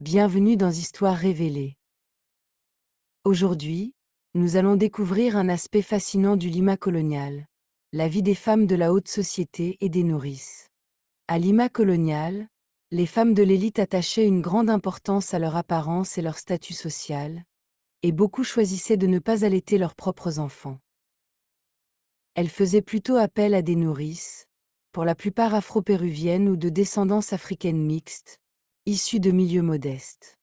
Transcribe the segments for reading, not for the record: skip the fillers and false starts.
Bienvenue dans Histoires révélées. Aujourd'hui, nous allons découvrir un aspect fascinant du Lima colonial, la vie des femmes de la haute société et des nourrices. À Lima colonial, les femmes de l'élite attachaient une grande importance à leur apparence et leur statut social, et beaucoup choisissaient de ne pas allaiter leurs propres enfants. Elles faisaient plutôt appel à des nourrices, pour la plupart afro-péruviennes ou de descendance africaine mixte, issues de milieux modestes.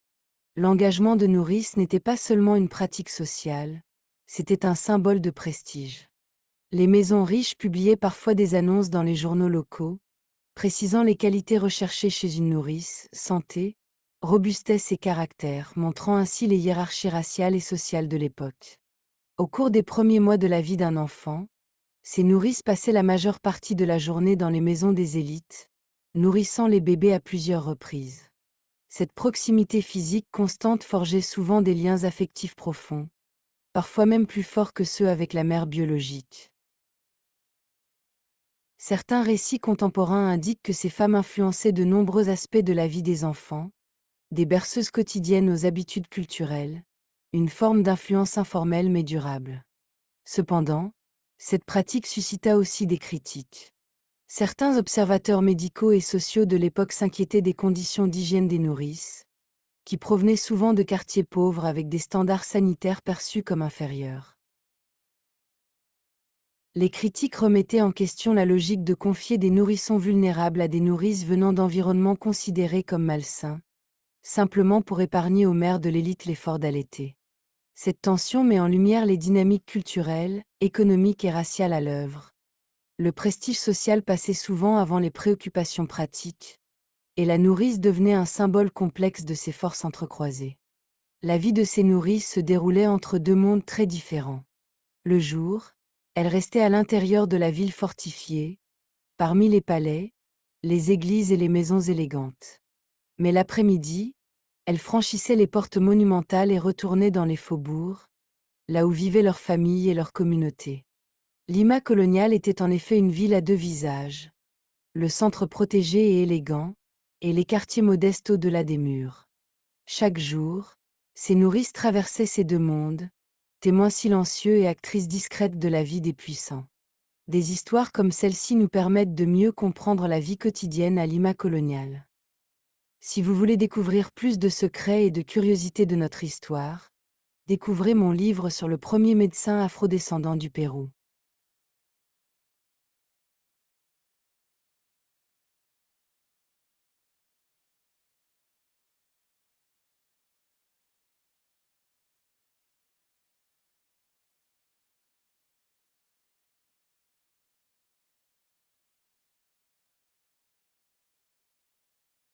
L'engagement de nourrice n'était pas seulement une pratique sociale, c'était un symbole de prestige. Les maisons riches publiaient parfois des annonces dans les journaux locaux, précisant les qualités recherchées chez une nourrice, santé, robustesse et caractère, montrant ainsi les hiérarchies raciales et sociales de l'époque. Au cours des premiers mois de la vie d'un enfant, ces nourrices passaient la majeure partie de la journée dans les maisons des élites, nourrissant les bébés à plusieurs reprises. Cette proximité physique constante forgeait souvent des liens affectifs profonds, parfois même plus forts que ceux avec la mère biologique. Certains récits contemporains indiquent que ces femmes influençaient de nombreux aspects de la vie des enfants, des berceuses quotidiennes aux habitudes culturelles, une forme d'influence informelle mais durable. Cependant, cette pratique suscita aussi des critiques. Certains observateurs médicaux et sociaux de l'époque s'inquiétaient des conditions d'hygiène des nourrices, qui provenaient souvent de quartiers pauvres avec des standards sanitaires perçus comme inférieurs. Les critiques remettaient en question la logique de confier des nourrissons vulnérables à des nourrices venant d'environnements considérés comme malsains, simplement pour épargner aux mères de l'élite l'effort d'allaiter. Cette tension met en lumière les dynamiques culturelles, économiques et raciales à l'œuvre. Le prestige social passait souvent avant les préoccupations pratiques, et la nourrice devenait un symbole complexe de ces forces entrecroisées. La vie de ces nourrices se déroulait entre deux mondes très différents. Le jour, elles restaient à l'intérieur de la ville fortifiée, parmi les palais, les églises et les maisons élégantes. Mais l'après-midi, elles franchissaient les portes monumentales et retournaient dans les faubourgs, là où vivaient leurs familles et leurs communautés. Lima coloniale était en effet une ville à deux visages, le centre protégé et élégant, et les quartiers modestes au-delà des murs. Chaque jour, ces nourrices traversaient ces deux mondes, témoins silencieux et actrices discrètes de la vie des puissants. Des histoires comme celle-ci nous permettent de mieux comprendre la vie quotidienne à Lima coloniale. Si vous voulez découvrir plus de secrets et de curiosités de notre histoire, découvrez mon livre sur le premier médecin afrodescendant du Pérou.